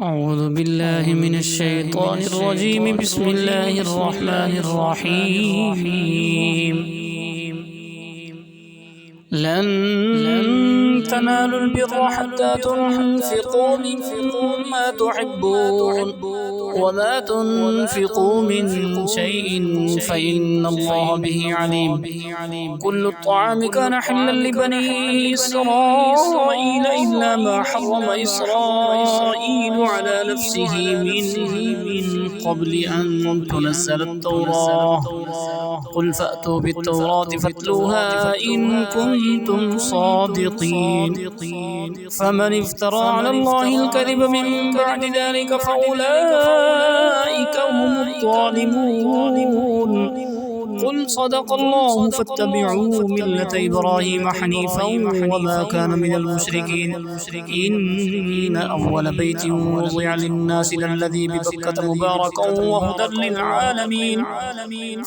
أعوذ بالله من الشيطان الرجيم. بسم الله الرحمن الرحيم. لن تنالوا البر حتى تنفقوا مما تحبون وما تنفقوا من شيء فإن الله به عليم. كل الطعام كان حلا لبني إسرائيل إلا ما حرم إسرائيل على نفسه من قبل أن تنزل التوراة. قل فأتوا بالتوراة فاتلوها إن كنتم صادقين. فمن افترى على الله الكذب من بعد ذلك فأولئك هم الظالمون. قل صدق الله فاتبعوا ملة إبراهيم حنيفا وما كان من المشركين. إن أول بيت وضع للناس للذي ببكة مباركا وهدى للعالمين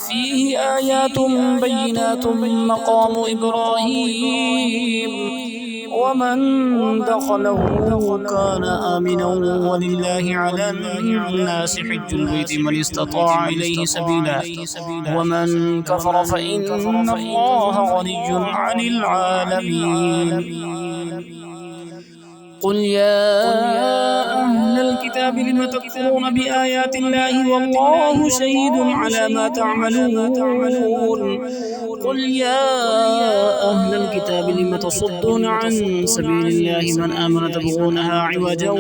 فيه آيات بينات مقام إبراهيم ومن دخله كان آمنا ولله على الناس حج البيت من استطاع إليه سبيلا ومن كفر فإن الله غني عن العالمين. قل يا أهل الكتاب لم تكفرون بآيات الله والله شهيد على ما تعملون. قل يا أهل الكتاب لم تصدون عن سبيل الله من آمن تبغونها عوجا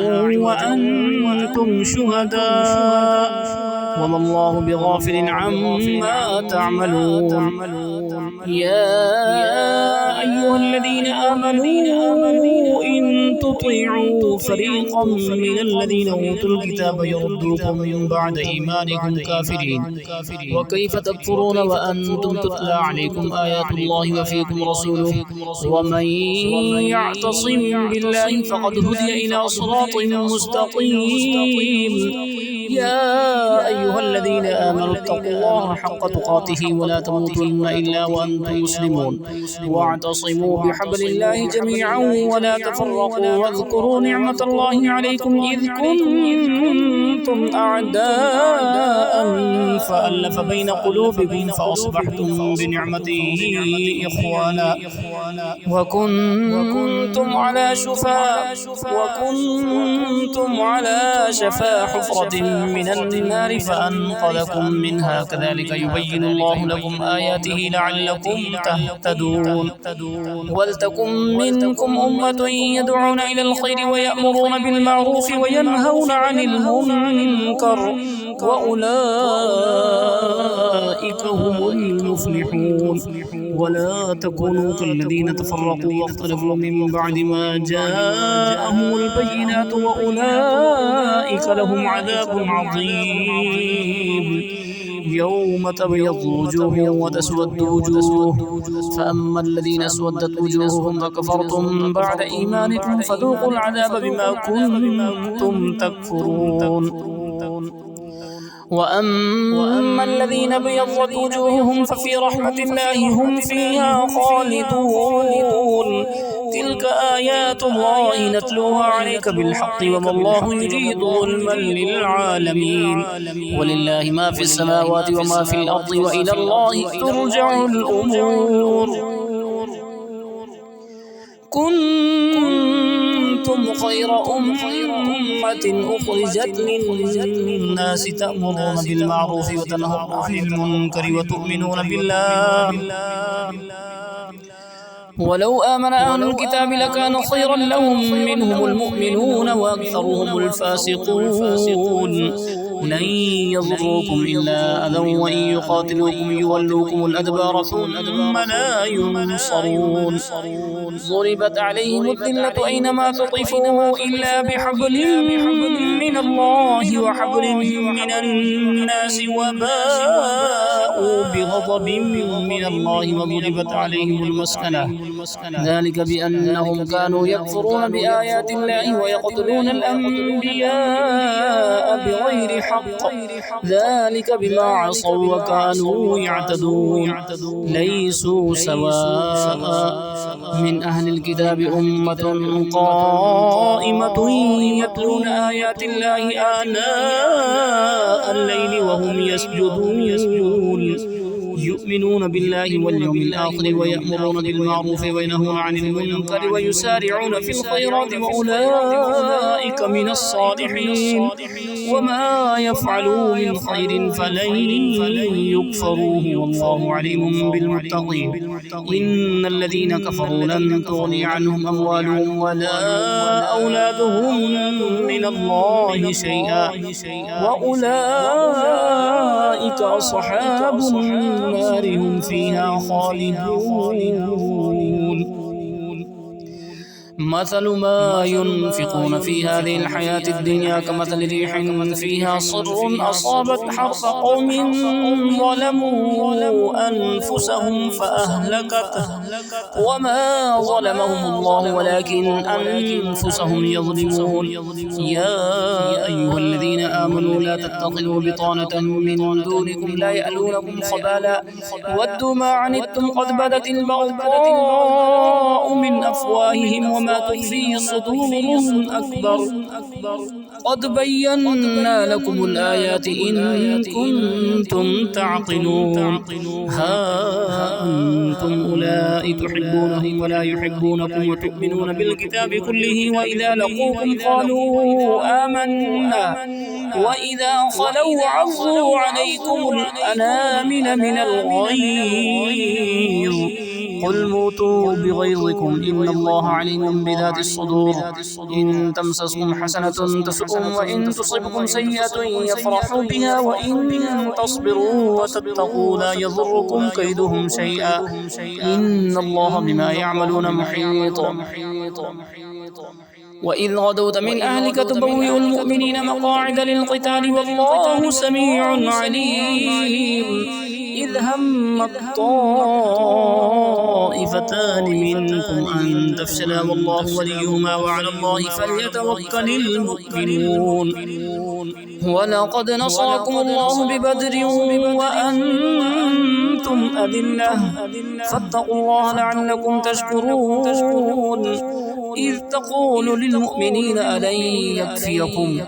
وأنتم شهداء وما الله بغافل عما تعملون. يا أيها الذين آمنوا إن تطيعوا فريقا من الذين أوتوا الكتاب يردوكم من بعد إيمانكم كافرين. وكيف تكفرون وأنتم تتلى عليكم آيات الله وفيكم رسوله ومن يعتصم بالله فقد هدي إلى صراط مستقيم. يا أيها الذين آمنوا اتقوا الله حق تقاته ولا تموتن إلا وأنتم مسلمون واعتصموا بحبل الله جميعا ولا تفرقوا واذكروا نعمة الله عليكم إذ كنتم أعداء فألف بين قلوبكم فأصبحتم بنعمته إخوانا وكنتم على شفا حفرة من النار فأنقذكم منها كذلك يبين الله لكم آياته لعلكم تهتدون. ولتكن منكم أمة يدعون إلى الخير ويأمرون بالمعروف وينهون عن المنكر وأولئك هم المفلحون. ولا تكونوا كالذين تفرقوا واختلفوا من بعد ما جاءهم البينات وأولئك لهم عذاب عظيم. يوم تبيض وجوه وتسود وجوه فأما الذين اسودت وجوههم فكفرتم بعد إيمانكم فذوقوا العذاب بما كنتم تكفرون. وأما الذين ابيضت وجوههم ففي رحمة الله هم فيها خالدون. تلك آيات الله نتلوها عليك بالحق وما الله يريد ظلما للعالمين. ولله ما في السماوات وما في الأرض وإلى الله ترجع الأمور. كنتم خير أمة أخرجت للناس تأمرون بالمعروف وتنهون عن المنكر وتؤمنون بالله. ولو آمن أهل الكتاب لكان خيرا لهم منهم المؤمنون وأكثرهم الفاسقون. لن يضروكم إلا أذى وإن يقاتلوكم يولوكم الأدبار ثم لا ينصرون. ضربت عليهم الذلة أينما تطفوا إلا بحبل من الله وحبل من الناس وباءوا فباءوا بغضب من الله وضربت عليهم المسكنة ذلك بأنهم كانوا يكفرون بآيات الله ويقتلون الأنبياء بغير حق ذلك بما عصوا وكانوا يعتدون ليسوا سواء من أهل الكتاب أمة قائمة يتلون آيات الله آناء الليل وهم يسجدون يؤمنون بالله واليوم الآخر ويأمرون بالمعروف وينهون عن المنكر ويسارعون في الخيرات وأولئك من الصالحين وما يفعلوا من خير فلن يكفروه والله عليم بالمتقين إن الذين كفروا لن تغني عنهم أموالهم ولا أولادهم من الله شيئا وأولئك أصحاب النار هم فيها خالدون مثل ما ينفقون في هذه الحياة الدنيا كمثل ريح فيها صر أصابت حرث قوم ظلموا أنفسهم فأهلكته وما ظلمهم الله ولكن أنفسهم يظلمون يا أيها الذين آمنوا لا تتخذوا بطانة من دونكم لا يألونكم خبالا ودوا ما عنتم قد بدت البغضاء من أفواههم وما تخفي صدورهم أكبر قد بينا لكم الآيات إن كنتم تعقلون ها أنتم أولئك تحبونهم ولا يحبونكم وتؤمنون بالكتاب كله وإذا لقوكم قالوا آمنا وإذا خلوا عضوا عليكم الأنامل من الغيظ قل موتوا بغيظكم إن الله عليم بذات الصدور إن تمسسكم حسنة تسؤهم وإن تصبكم سيئة يفرحوا بها وإن تصبروا وتتقوا لا يضركم كيدهم شيئا إن الله بما يعملون محيط وإذ غدوت من أهلك تبوئ المؤمنين مقاعد للقتال والله سميع عليم إذ همت طائفتان منكم أن تفشلا والله وليهما وعلى الله فليتوكل المؤمنون ولقد نصركم الله ببدر وأنتم أذلة فاتقوا الله لعلكم تشكرون إذ تقول للمؤمنين ألن يكفيكم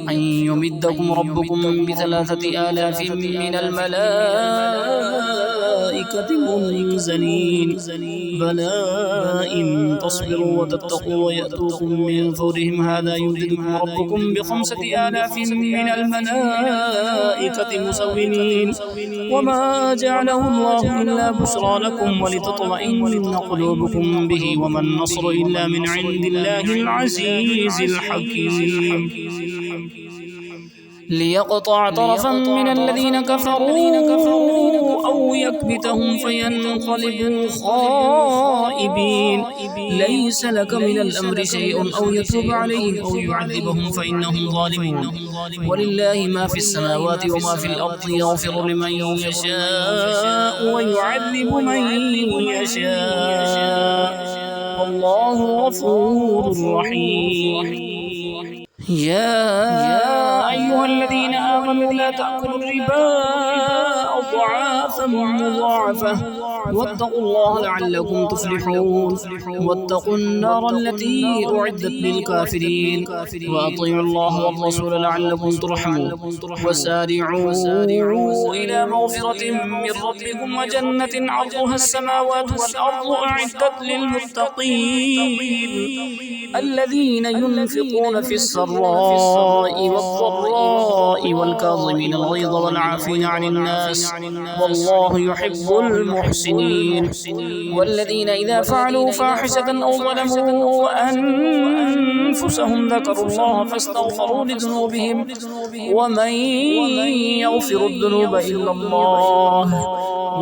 أن يمدكم ربكم ب3,000 من الملائكة منزلين بلى إن تصبروا وتتقوا ويأتوكم من فورهم هذا يمددكم ربكم ب5,000 من الملائكة مسومين وما جعله الله إلا بشرى لكم ولتطمئن قلوبكم به وما النصر إلا من عند الله العزيز الحكيم ليقطع طرفا من الذين كفروا أو يكبتهم فينقلبوا خائبين ليس لك من الأمر شيء أو يتوب عليهم أو يعذبهم فإنهم ظالمون ولله ما في السماوات وما في الأرض يغفر لمن يشاء ويعذب من يشاء والله غفور رحيم يا أيها الذين آمنوا لا تأكلوا الربا أضعافا مضاعفة واتقوا الله لعلكم تفلحون واتقوا النار التي أعدت للكافرين وأطيعوا الله والرسول لعلكم ترحمون وسارعوا إلى مغفرة من ربكم وجنة عرضها السماوات والأرض أعدت للمتقين الذين ينفقون في السراء والضراء والكاظمين الغيظ والعافين عن الناس والله يحب المحسنين والذين إذا فعلوا فاحشة أو ظلموا أنفسهم ذكروا الله فاستغفروا لذنوبهم ومن يغفر الذنوب إلا الله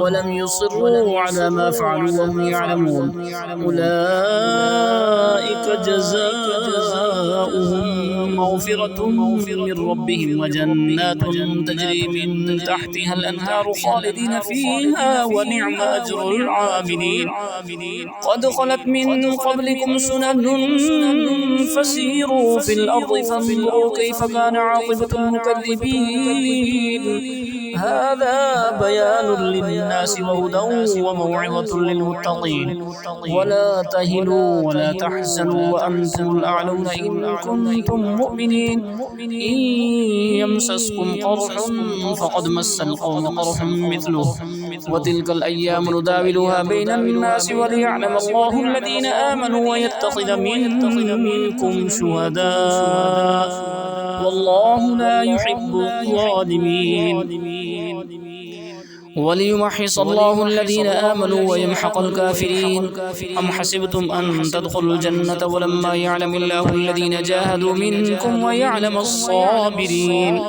ولم يصروا على ما فعلوا وهم يعلمون أولئك جزاؤهم جزاؤهم مغفرة من ربهم وجنات تجري من تحتها الأنهار خالدين فيها ونعم أجر العاملين. قد خلت من قبلكم سنن فسيروا في الأرض فانظروا كيف كان عاقبة المكذبين. هذا بيان للناس وهدى وموعظة للمتقين. ولا تهنوا ولا تحزنوا وأنتم الأعلون إن كنتم مؤمنين. إن يمسسكم قرح فقد مس القوم قرح مثله وتلك الأيام نداولها بين الناس وليعلم الله الذين آمنوا ويتخذ منكم شهداء والله لا يحب الظالمين. وليمحص الله الذين آمنوا ويمحق الكافرين. أم حسبتم أن تدخلوا الجنة ولما يعلم الله الذين جاهدوا منكم ويعلم الصابرين.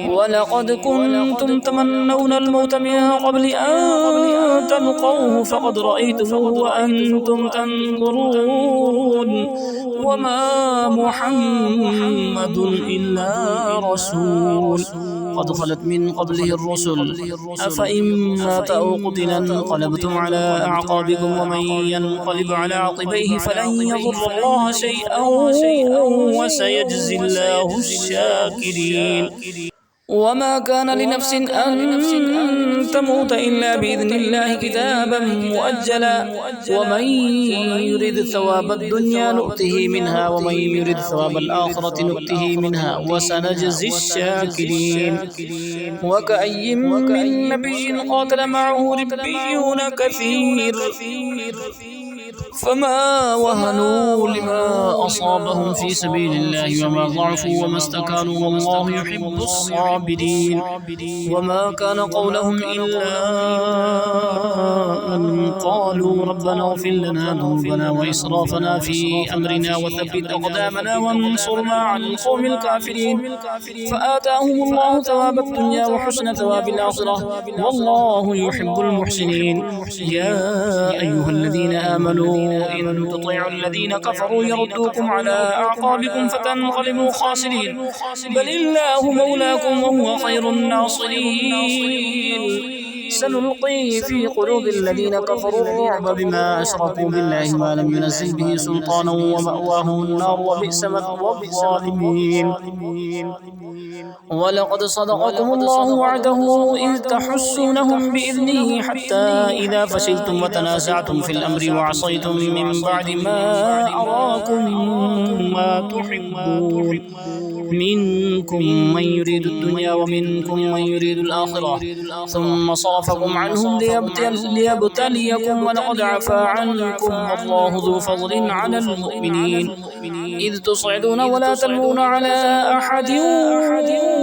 ولقد كنتم تمنون الموت من قبل أن تلقوه فقد رأيتموه وأنتم تنظرون وما محمد إلا رسول قد خلت من قبله الرسل أفإن مات أو قتل انقلبتم على أعقابكم ومن ينقلب على عقبيه فلن يضر الله شيئا وسيجزي الله الشاكرين. وما كان لنفس أن تموت إلا بإذن الله كتابا مؤجلا ومن يريد ثواب الدنيا نؤته منها ومن يريد ثواب الآخرة نؤته منها وسنجزي الشاكرين. وكأي من نبي قاتل معه ربيون كثير فما وهنوا لما أصابهم في سبيل الله وما ضعفوا وما استكانوا والله يحب الصابرين. وما كان قولهم إلا أن قالوا ربنا اغفر لنا ذنوبنا وإسرافنا في أمرنا وثبت أقدامنا وانصرنا على القوم الكافرين. فآتاهم الله ثواب الدنيا وحسن ثواب الآخرة والله يحب المحسنين. يا أيها الذين آمنوا إن تطيعوا الذين كفروا يردوكم على أعقابكم فتنقلبوا خاسرين. بل الله مولاكم وهو خير الناصرين. سنلقي في قلوب الذين كفروا الرعب بما أشركوا بالله ما لم ينزل به سلطانا ومأواهم النار وبئس مثوى الظالمين. ولقد صدقكم الله وعده إذ تحسونهم بإذنه حتى إذا فشلتم وتنازعتم في الأمر وعصيتم من بعد ما أراكم ما تحبون منكم من يريد الدنيا ومنكم من يريد الآخرة ثم صرفكم عنهم ليبتليكم ولقد عفا عنكم والله ذو فضل على المؤمنين. إذ تصعدون ولا تلوون على أحد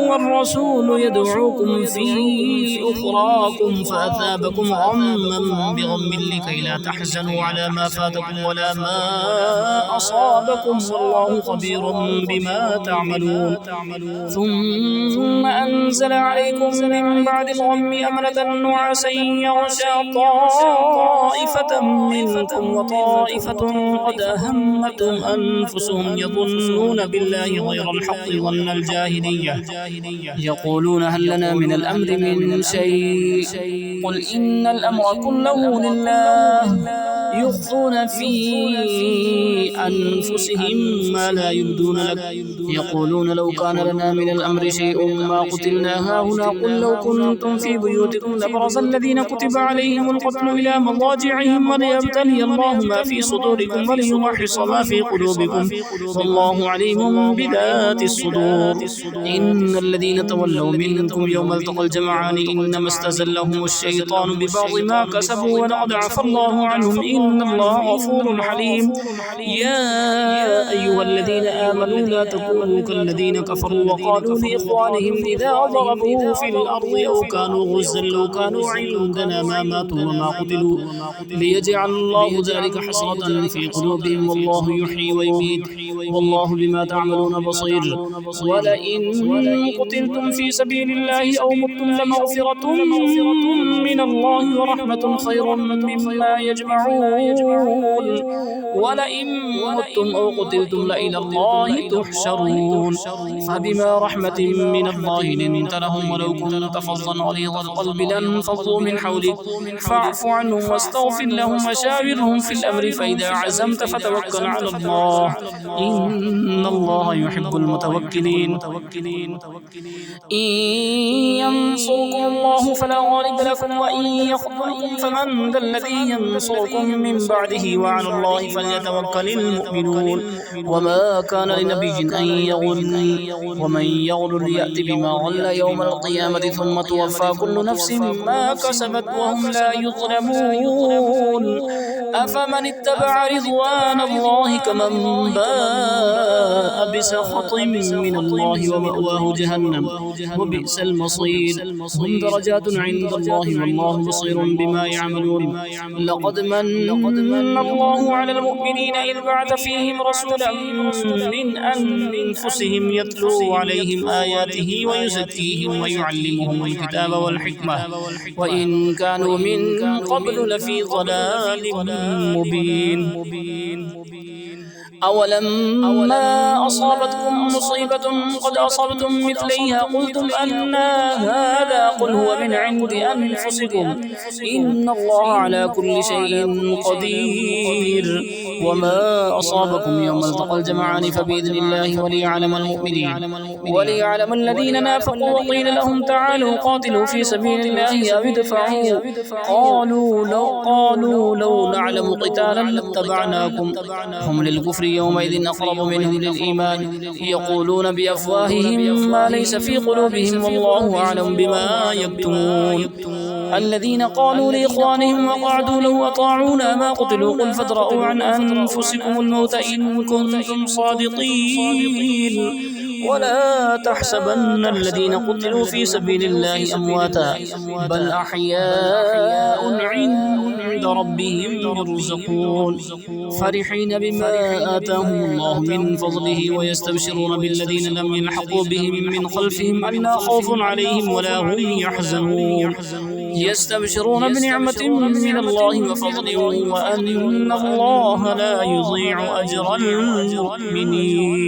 والرسول يدعوكم في أخراكم فأثابكم غما بغم لكي لا تحزنوا على ما فاتكم ولا ما أصابكم والله خبير بما تعملون. ثم أنزل عليكم من بعد الغم أمنة نعاسا يغشى طائفة منكم وطائفة قد أهمتهم أنفسهم يظنون بالله غير الحق ظن الجاهلية يقولون هل لنا من الأمر من شيء قل إن الأمر كله لله يخفون في أنفسهم ما لا يبدون لك يقولون لو كان لنا من الأمر شيء ما قتلنا هاهنا قل لو كنتم في بيوتكم لبرز الذين كتب عليهم القتل إلى مضاجعهم وليبتلي الله ما في صدوركم وليمحص ما في قلوبكم والله عليم بذات الصدور. إن الذين تولوا منكم يوم التقى الجمعان إنما استزلهم الشيطان ببعض ما كسبوا ولقد عفا الله عنهم إن الله غفور حليم. يا أيها الذين آمنوا لا تكونوا كالذين كفروا وقالوا لإخوانهم إذا ضربوا في الأرض أو كانوا غزا لو كانوا عندنا ما ماتوا وما قتلوا ليجعل الله ذلك حسرة في قلوبهم والله يحيي ويميت والله بما تعملون بصير. ولئن قتلتم في سبيل الله أو متم لمغفرة من الله ورحمة خير مما يجمعون. يجمعون ولئن متم أو قتلتم لإلى الله تحشرون فبما رحمة من الله لنت لهم ولو كنت فظا غليظ القلب لانفضوا من حولك فاعف عنهم واستغفر لهم وشاورهم في الأمر فإذا عزمت فتوكل على الله إن الله يحب المتوكلين إن ينصركم الله فلا غالب لكم وإن يخذلكم فمن ذا الذي ينصركم من بعده وعلى الله فليتوكل المؤمنون وما كان لنبي أن يغل ومن يغل يأت بما غل يوم القيامة ثم توفى كل نفس ما كسبت وهم لا يظلمون أفمن اتبع رضوان الله كمن باء بسخط من الله ومأواه جهنم وبئس المصير هم درجات عند الله والله بصير بما يعملون لقد من الله على المؤمنين إذ بعث فيهم رسولا من أنفسهم يتلو عليهم آياته ويزكيهم ويعلمهم الكتاب والحكمة وإن كانوا من قبل لفي ضلال مبين أولما أصابتكم مصيبة قد أصبتم مثليها قلتم أن هذا قل هو من عند أنفسكم إن الله على كل شيء قدير وما أصابكم يوم التقى الجمعان فبإذن الله وليعلم المؤمنين وليعلم الذين نافقوا وقيل لهم تعالوا قاتلوا في سبيل الله أو ادفعوا قالوا لو نعلم قتالا لاتبعناكم هم للكفر يومئذ أقرب منهم للإيمان يقولون بأفواههم ما ليس في قلوبهم والله أعلم بما يكتمون الذين قالوا لإخوانهم وقعدوا لو أطاعونا ما قتلوا قل فادرءوا عن أنفسكم الموت إن كنتم صادقين ولا تحسبن الذين قتلوا في سبيل الله أمواتا بل أحياء عند ربهم يرزقون فرحين بما آتاهم الله من فضله ويستبشرون بالذين لم يلحقوا بهم من خلفهم ألا خوف عليهم ولا هم يحزنون يستبشرون بنعمة من الله وفضل وأن الله لا يضيع أجر المؤمنين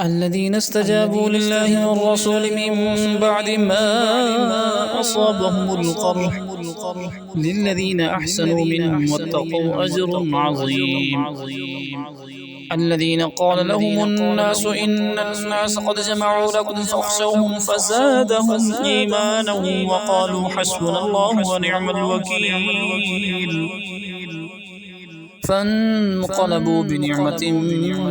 الذين استجابوا لله والرسول من بعد ما أصابهم القرح للذين أحسنوا منهم واتقوا أجر عظيم الذين قال لهم الناس إن الناس قد جمعوا لكم فاخشوهم فزادهم إيمانا وقالوا حسبنا الله ونعم الوكيل فانقلبوا بنعمة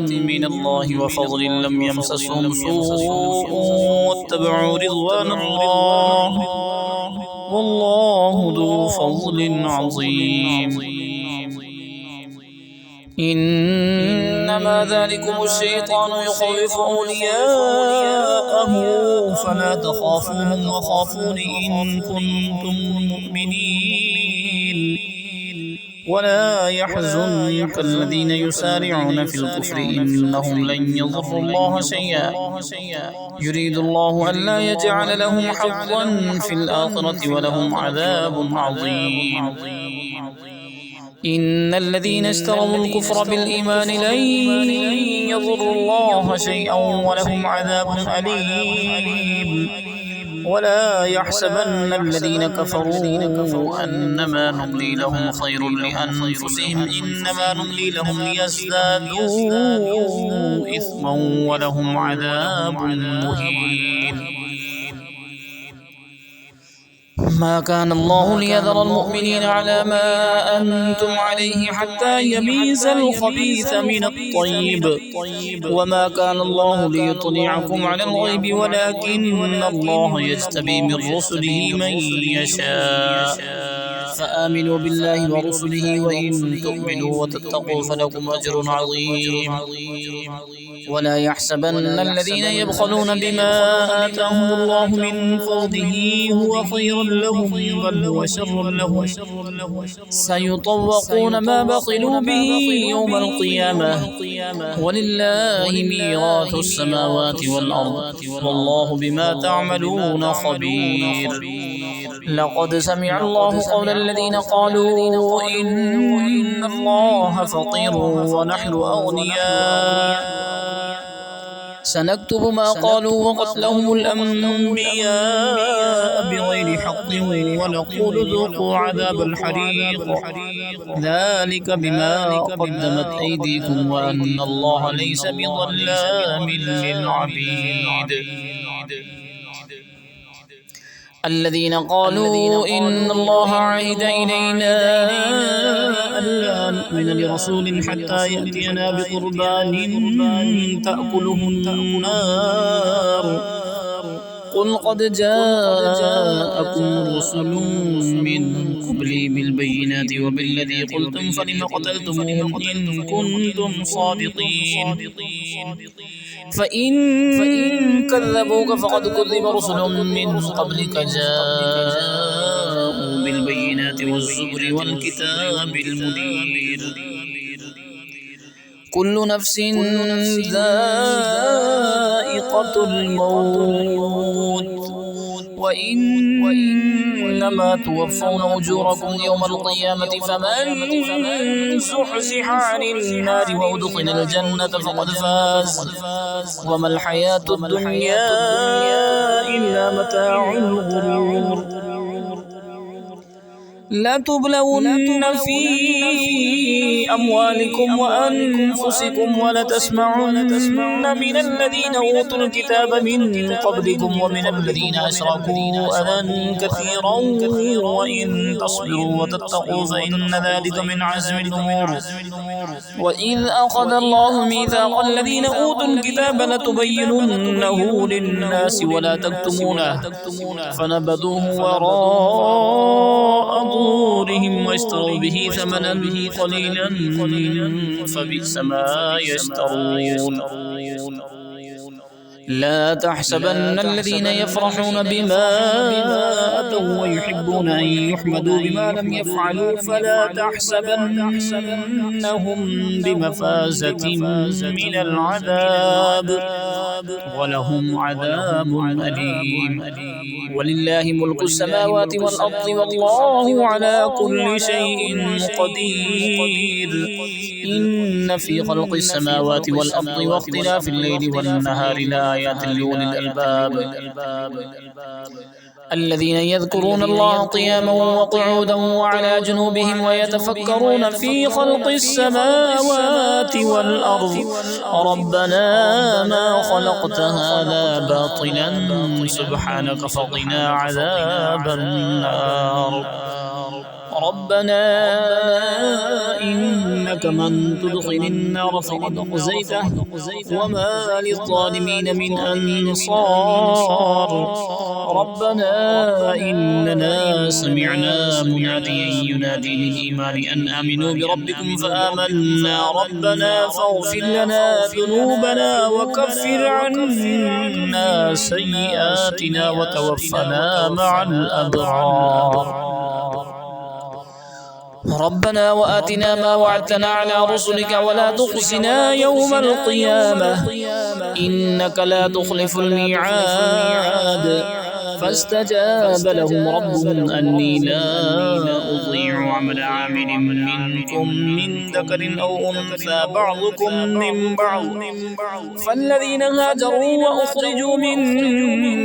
من الله وفضل لم يمسسهم سوء واتبعوا رضوان الله والله ذو فضل عظيم إنما ذلكم الشيطان يخوف أولياءه فلا تخافوهم وخافون إن كنتم مؤمنين ولا يحزنك الذين يسارعون في الكفر إنهم لن يضروا الله شيئا يريد الله ألا يجعل لهم حظا في الآخرة ولهم عذاب عظيم إن الذين اشتروا الكفر بالإيمان لن يضروا الله شيئا ولهم عذاب أليم ولا يحسبن الذين كفروا أنما نملي لهم خير لأنفسهم إنما نملي لهم ليزدادوا إثما ولهم عذاب مهين ما كان الله ليذر المؤمنين على ما أنتم عليه حتى يميز الخبيث من الطيب وما كان الله ليطلعكم على الغيب ولكن الله يجتبي من رسله من يشاء فآمنوا بالله ورسله وإن تؤمنوا وتتقوا فلكم أجر عظيم ولا يحسبن الذين يبخلون بما آتاهم الله من فضله هو خير لهم بل هو شر لهم سيطوقون ما بخلوا به يوم القيامة ولله ميراث السماوات والأرض والله بما تعملون خبير لقد سمع الله قول الذين قالوا إن الله فقير ونحن أغنياء سنكتب ما قالوا وقتلهم الأنبياء بغير حق ونقول ذوقوا عذاب الحريق ذلك بما قدمت أيديكم وأن الله ليس بظلام للعبيد. الذين قالوا إن الله عهد إلينا ألا نؤمن لرسول حتى يأتينا بقربان تأكله النار قل قد جاءكم رسل من قبلي بالبينات وبالذي قلتم فلم قتلتموهم إن كنتم صادقين فإن كذبوك فقد كذب رسل من قبلك جاءوا بالبينات والزبر والكتاب المنير كل نفس ذائقة الموت وإنما توفون أجوركم يوم القيامة فمن زحزح عن النار وأدخل الجنة فقد فاز وما الحياة الدنيا إلا متاع الغرور. لا تبلون في أموالكم وأنفسكم ولتسمعن من الذين أوتوا الكتاب من قبلكم ومن الذين أشركوا أذى كثيرا وإن تصبروا وتتقوا فإن ذلك من عزم الأمور. وإذ أخذ الله ميثاق الذين أوتوا الكتاب لتبيننه للناس ولا تكتمونه فنبذوه وراء ظهورهم واشتروا به ثمنا قليلا فبئس ما يشترون. لا تحسبن الذين يفرحون بما أتوا ويحبون أن يحمدوا بما لم يفعلوا فلا تحسبنهم بمفازة من العذاب ولهم عذاب أليم. ولله ملك السماوات والأرض والله على كل شيء قدير. إن في خلق السماوات والأرض واختلاف الليل والنهار لآيات لأولي الألباب الذين يذكرون الله قياما وقعودا وعلى جنوبهم ويتفكرون في خلق السماوات والأرض ربنا ما خلقت هذا باطلا سبحانك فقنا عذاب النار. ربنا إنك من تدخل النار فقد أخزيته وما للظالمين من أنصار. ربنا إننا سمعنا مناديا ينادي للإيمان أن آمنوا بربكم فآمنا ربنا فاغفر لنا ذنوبنا وكفر عنا سيئاتنا وتوفنا مع الأبرار. ربنا وآتنا ما وعدتنا على رسلك ولا تخزنا يوم القيامة إنك لا تخلف الميعاد. فاستجاب لهم ربهم أني لا أضيع عمل عامل منكم من ذكر أو أنثى بعضكم من بعض فالذين هاجروا وأخرجوا من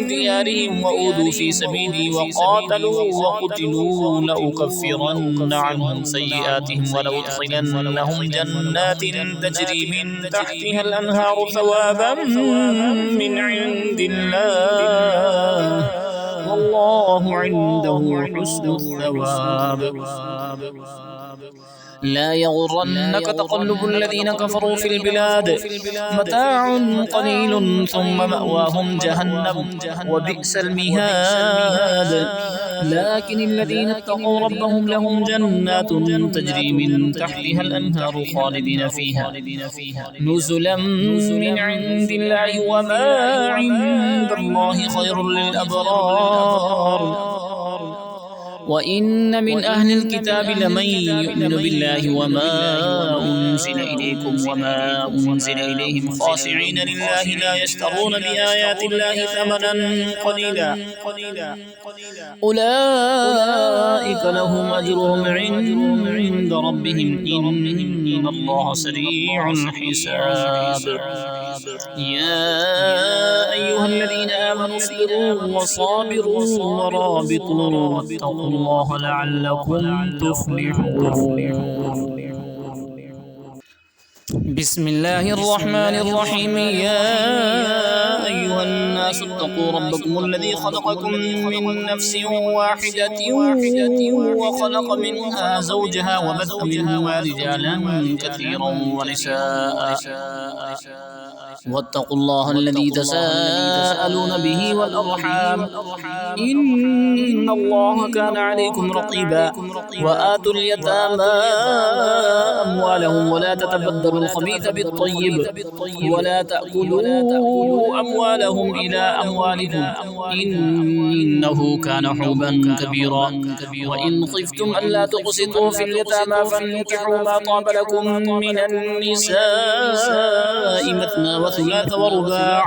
ديارهم وأوذوا في سبيلي وقاتلوا وقتلوا لأكفرن عنهم سيئاتهم ولأدخلنهم جنات تجري من تحتها الأنهار ثوابا من عند الله والله عنده حسن الثواب. لا يغرنك تقلب الذين كفروا في البلاد متاع قليل ثم مأواهم جهنم وبئس المهاد. لكن الذين اتقوا ربهم لهم جنات تجري من تحتها الأنهار خالدين فيها نزلا من عند الله وما عند الله خير للأبرار. وإن من أهل الكتاب لمن يؤمن بالله وما أنزل إليكم وما أنزل إليهم خاشعين لله لا يشترون بآيات الله ثمنا قليلا أولئك لهم أجرهم عند ربهم إن الله سريع الحساب يا أيها الذين آمنوا اصبروا وصابروا ورابطوا واتقوا الله لعلكم تفلحون. بسم الله الرحمن الرحيم يا أيها الناس اتقوا ربكم الذي خلقكم من نفس واحدة وخلق منها زوجها وبث منهما رجالا كثيرا ونساء واتقوا الله الذي تساءلون به والأرحام إن الله كان عليكم رقيبا وآتوا اليتامى أموالهم ولا تتبدلوا الخبيث بالطيب ولا تأكلوا أموالهم إلى أموالكم إنه كان حوبا كبيرا وإن خفتم ألا تقسطوا في اليتامى فانكحوا ما طاب لكم من النساء مثنى وثلاث ورباع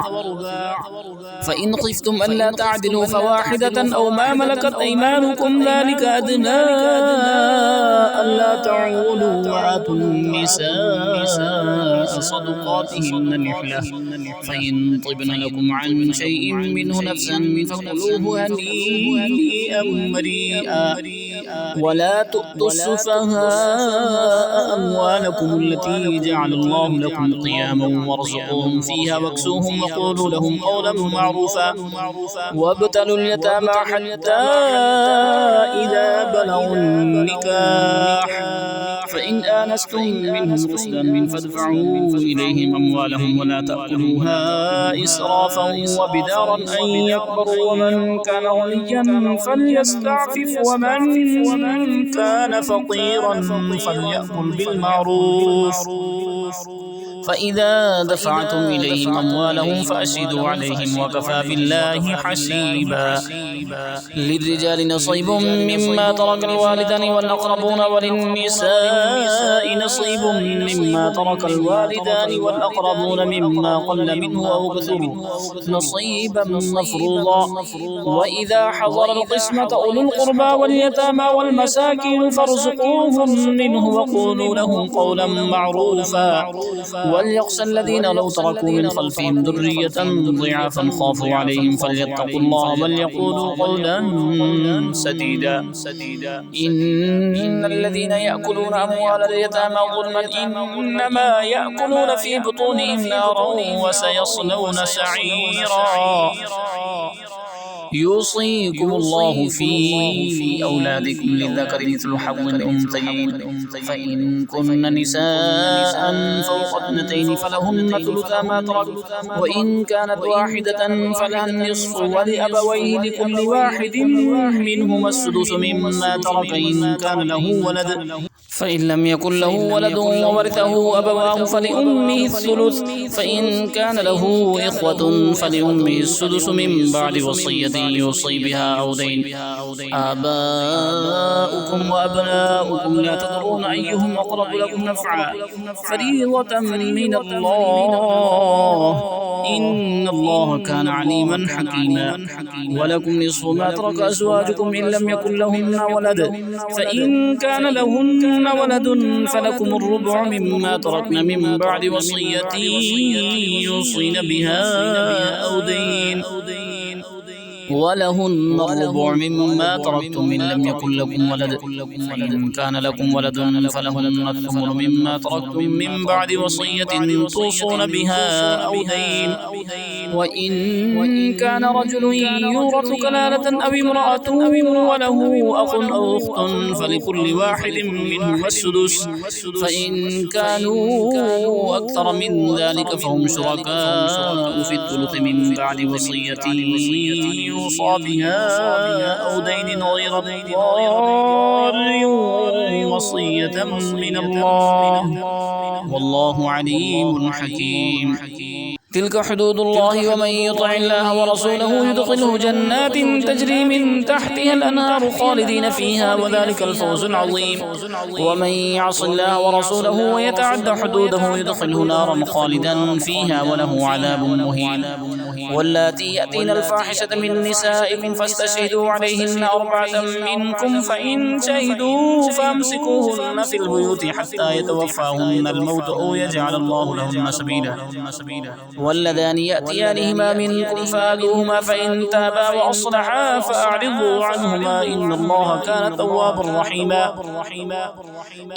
فإن خفتم ألا تعدلوا فواحدة أو ما ملكت أيمانكم ذلك أدنى ألا تعولوا وآتوا النساء صدقاتهن نحلة فإن طبن لكم عن شيء منه نفسا فكلوه هنيئا مريئا ولا تؤتوا السفهاء أموالكم التي جعل الله لكم قياما وارزقوهم فيها واكسوهم وقولوا لهم قولا معروفا وابتلوا اليتامى حتى إذا بلغوا النكاح فإن آنستم منهم رشدا فادفعوا إليهم أموالهم ولا تأكلوها إسرافا وبدارا أن يكبروا ومن كان غنيا فليستعفف ومن كان فقيرا فليأكل بالمعروف فإذا دفعتم إليهم أموالهم فأشهدوا عليهم وكفى بالله حسيبا للرجال نصيب مما ترك الوالدان والأقربون وللنساء نصيب مما ترك الوالدان والأقربون مما قل منه أو كثر نصيبا مفروضا وإذا حضر القسمة أولو القربى واليتامى والمساكين فارزقوهم منه وقولوا لهم قولا معروفا وليخشى الذين لو تركوا من خلفهم ذرية ضعافا خافوا عليهم فليتقوا الله وليقولوا قولا سديدا إن الذين يأكلون أموال اليتامى ظلما إنما يأكلون في بطونهم نارا وسيصلون سعيرا يوصيكم الله في أولادكم للذكر مثل حظ الأنثيين فإن كن نساء فوق اثنتين فلهن ثلثا ما ترك وإن كانت واحدة فلها النصف ولأبويه لكل واحد منهما السدس مما ترك إن كان له ولد فإن لم يكن له ولد وورثه أبواه فلأمه الثلث فإن كان له إخوة فلأمه السدس من بعد وصية يوصي بها أو دين آباؤكم وأبناؤكم لا تدرون أيهم أقرب لكم نفعا فريضة من الله إن الله كان عليما حكيما ولكم نصف ما ترك أزواجكم إن لم يكن لهن ولد فإن كان لهن ولد فلكم الربع مما تركن من بعد وصية يوصين بها أو دين ولهن الربع مما تركتم إن لم يكن لكم ولد فإن كان لكم ولد فلهن الثمن مما تركتم من بعد وصية توصون بها أو دين وإن كان رجل يورث كلالة أو امرأة وله أخ أو أخت فلكل واحد منهما السدس فإن كانوا أكثر من ذلك فهم شركاء في الثلث من بعد وصية يوصى بها أو دين غير ضار وصية من الله والله عليم حكيم تلك حدود الله ومن يطع الله ورسوله يدخله جنات تجري من تحتها الأنهار خالدين فيها وذلك الفوز العظيم. ومن يعص الله ورسوله ويتعد حدوده يدخله نارا خالدا فيها وله عذاب مهين. واللاتي يأتين الفاحشة من نسائكم فاستشهدوا عليهن 4 منكم فإن شهدوا فامسكوهن في البيوت حتى يتوفاهن الموت أو يجعل الله لهن سبيلا. واللذان يأتيانهما منكم فآذوهما فإن تابا وأصلحا فأعرضوا عنهما إن الله كان توابا رحيما.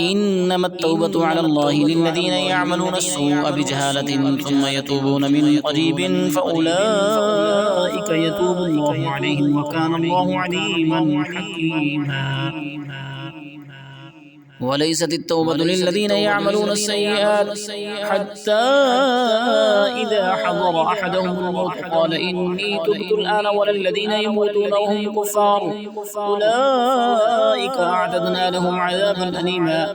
إنما التوبة على الله للذين يعملون السوء بجهالة ثم يتوبون من قريب فأولئك يتوب الله عليهم وكان الله عليما حكيما. وليست التوبة للذين يعملون السيئات حتى إذا حضر أحدهم الموت قال إني تبت الآن ولا الذين يموتون وهم كفار أولئك أعتدنا لهم عذابا أليما.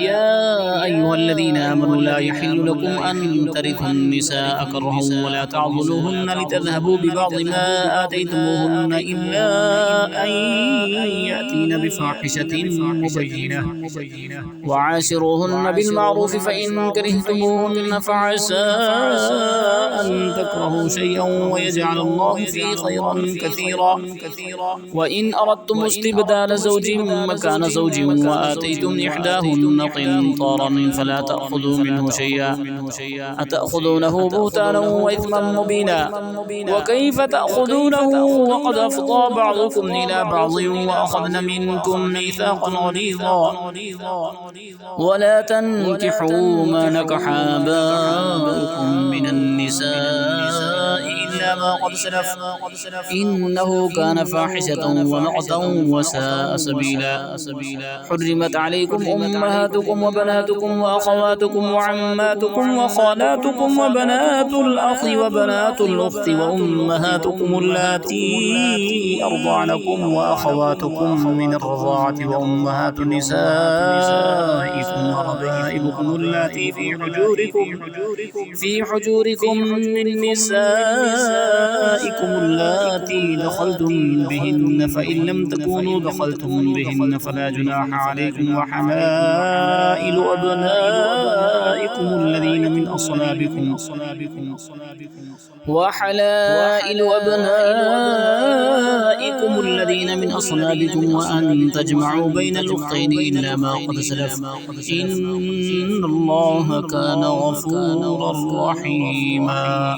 يا أيها الذين آمنوا لا يحل لكم أن ترثوا النساء كرها ولا تعضلوهن لتذهبوا ببعض ما آتيتموهن إلا أن يأتين بفاحشة مبينة وعاشروهن بالمعروف فإن كرهتموهن فعسى أن تكرهوا شيئا ويجعل الله فيه خيرا كثيرا. وإن أردتم استبدال زوج مكان زوج وآتيتم إحداهن قنطارا فلا تأخذوا منه شيئا أتأخذونه بهتانا وإثما مبينا. وكيف تأخذونه وقد أفضى بعضكم إلى بعض وأخذن منكم ميثاقا غليظا. ولا تنكحوا ما نكح آباؤكم من النساء إلا ما قد سلف إنه كان فاحشة ومقتا وساء سبيلا. حرمت عليكم أمهاتكم وبناتكم وأخواتكم وعماتكم وخالاتكم وبنات الأخ وبنات الأخت وأمهاتكم اللاتي أرضعنكم وأخواتكم من الرضاعة وأمهات نسائكم وربائبكم اللاتي في حجوركم من نسائكم اللاتي دخلتم بهن فإن لم تكونوا دخلتم بهن فلا جناح عليكم وحلائل أبنائكم الذين من أصلابكم وأن تجمعوا بين الأختين إلا ما قد سلف إن الله كان غفورا رحيما.